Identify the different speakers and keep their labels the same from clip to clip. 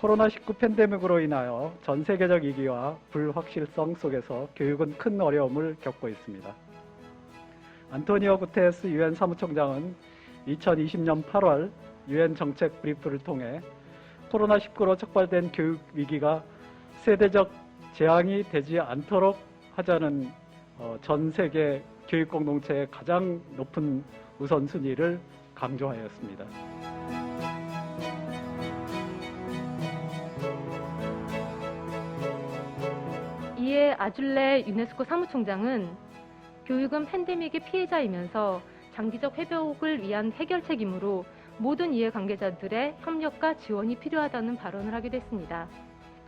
Speaker 1: 코로나19 팬데믹으로 인하여 전 세계적 위기와 불확실성 속에서 교육은 큰 어려움을 겪고 있습니다. 안토니오 구테레스 유엔 사무총장은 2020년 8월 유엔 정책 브리프를 통해 코로나19로 촉발된 교육 위기가 세대적 재앙이 되지 않도록 하자는 전 세계 교육 공동체의 가장 높은 우선순위를 강조하였습니다.
Speaker 2: 이에 아줄레 유네스코 사무총장은 교육은 팬데믹의 피해자이면서 장기적 회복을 위한 해결책이므로 모든 이해관계자들의 협력과 지원이 필요하다는 발언을 하기도 했습니다.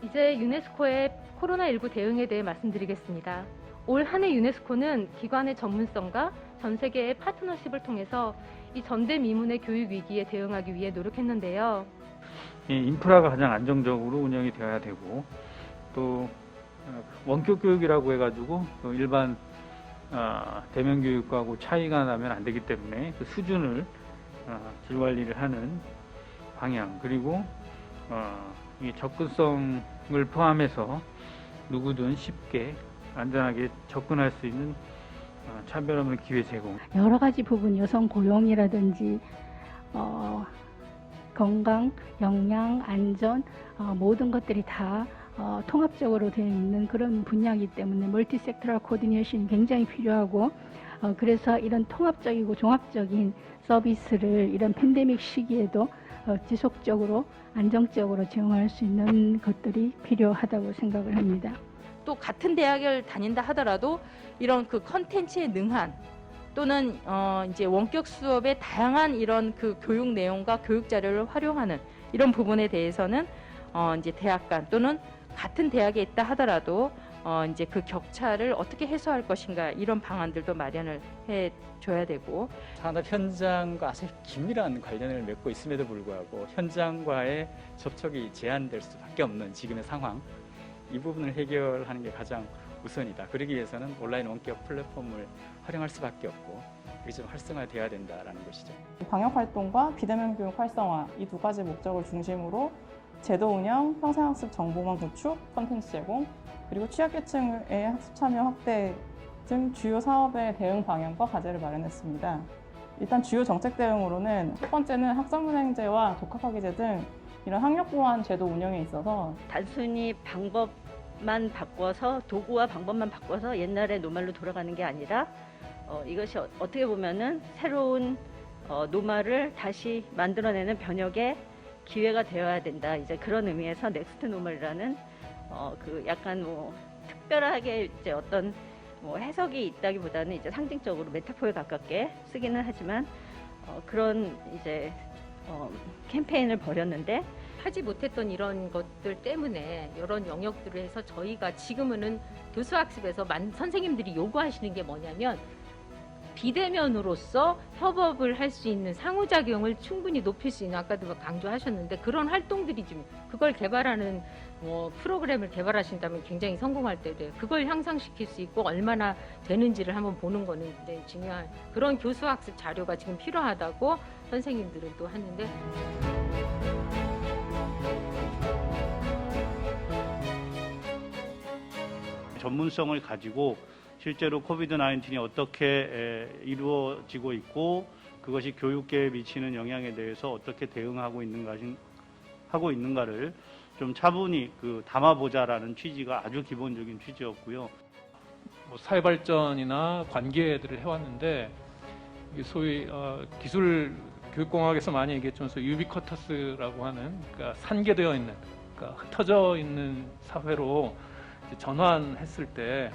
Speaker 2: 이제 유네스코의 코로나19 대응에 대해 말씀드리겠습니다. 올 한 해 유네스코는 기관의 전문성과 전 세계의 파트너십을 통해서 이 전대미문의 교육 위기에 대응하기 위해 노력했는데요.
Speaker 3: 인프라가 가장 안정적으로 운영이 되어야 되고, 또 원격 교육이라고 해가지고 일반 대면 교육하고 차이가 나면 안 되기 때문에 그 수준을 질 관리를 하는 방향, 그리고 이 접근성을 포함해서 누구든 쉽게 안전하게 접근할 수 있는 차별 없는 기회 제공.
Speaker 4: 여러 가지 부분, 여성 고용이라든지 건강, 역량, 안전 모든 것들이 다 통합적으로 되어 있는 그런 분야이기 때문에 멀티 섹터럴 코디네이션이 굉장히 필요하고, 그래서 이런 통합적이고 종합적인 서비스를 이런 팬데믹 시기에도 지속적으로 안정적으로 제공할 수 있는 것들이 필요하다고 생각을 합니다.
Speaker 5: 또 같은 대학을 다닌다 하더라도 이런 그 컨텐츠에 능한, 또는 이제 원격 수업의 다양한 이런 그 교육 내용과 교육 자료를 활용하는 이런 부분에 대해서는 이제 대학 간 또는 같은 대학에 있다 하더라도 이제 그 격차를 어떻게 해소할 것인가, 이런 방안들도 마련을 해 줘야 되고,
Speaker 6: 산업 현장과 아주 긴밀한 관련을 맺고 있음에도 불구하고 현장과의 접촉이 제한될 수밖에 없는 지금의 상황, 이 부분을 해결하는 게 가장 우선이다. 그러기 위해서는 온라인 원격 플랫폼을 활용할 수밖에 없고, 이게 좀 활성화되어야 된다라는 것이죠.
Speaker 7: 방역 활동과 비대면 교육 활성화, 이 두 가지 목적을 중심으로 제도 운영, 평생학습 정보망 구축, 콘텐츠 제공, 그리고 취약계층의 학습 참여 확대 등 주요 사업의 대응 방향과 과제를 마련했습니다. 일단 주요 정책 대응으로는 첫 번째는 학점은행제와 독학학위제 등 이런 학력 보완 제도 운영에 있어서
Speaker 8: 단순히 방법만 바꿔서, 도구와 방법만 바꿔서 옛날의 노말로 돌아가는 게 아니라 이것이 어떻게 보면은 새로운 노말을 다시 만들어내는 변혁의 기회가 되어야 된다. 이제 그런 의미에서 넥스트 노멀이라는 그 약간 뭐 특별하게 이제 어떤 뭐 해석이 있다기보다는 이제 상징적으로 메타포에 가깝게 쓰기는 하지만 그런 이제 캠페인을 벌였는데,
Speaker 2: 하지 못했던 이런 것들 때문에 이런 영역들을 해서 저희가 지금은 교수학습에서 선생님들이 요구하시는 게 뭐냐면 비대면으로서 협업을 할 수 있는 상호작용을 충분히 높일 수 있는, 아까도 강조하셨는데 그런 활동들이 좀, 그걸 개발하는 프로그램을 개발하신다면 굉장히 성공할 때 돼요. 그걸 향상시킬 수 있고 얼마나 되는지를 한번 보는 거는 굉장히 중요한 그런 교수학습 자료가 지금 필요하다고 선생님들은 또 하는데,
Speaker 9: 전문성을 가지고 실제로 코비드-19이 어떻게 이루어지고 있고 그것이 교육계에 미치는 영향에 대해서 어떻게 대응하고 있는가를 좀 차분히 담아보자라는 취지가 아주 기본적인 취지였고요.
Speaker 10: 사회 발전이나 관계들을 해왔는데, 소위 기술 교육공학에서 많이 얘기했지만 유비쿼터스라고 하는, 그러니까 산계되어 있는, 그러니까 흩어져 있는 사회로 전환했을 때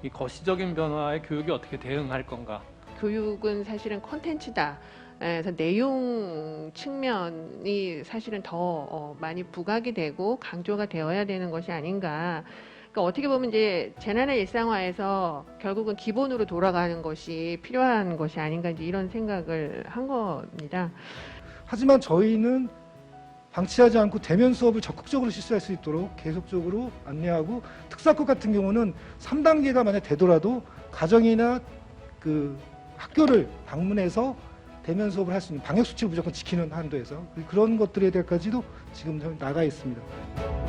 Speaker 10: 이 거시적인 변화에 교육이 어떻게 대응할 건가?
Speaker 11: 교육은 사실은 콘텐츠다. 그래서 내용 측면이 사실은 더 많이 부각이 되고 강조가 되어야 되는 것이 아닌가. 그러니까 어떻게 보면 이제 재난의 일상화에서 결국은 기본으로 돌아가는 것이 필요한 것이 아닌가, 이제 이런 생각을 한 겁니다.
Speaker 12: 하지만 저희는 방치하지 않고 대면 수업을 적극적으로 실시할 수 있도록 계속적으로 안내하고, 특사컷 같은 경우는 3단계가 만약 되더라도 가정이나 그 학교를 방문해서 대면 수업을 할 수 있는 방역 수칙을 무조건 지키는 한도에서 그런 것들에 대해서까지도 지금 나가 있습니다.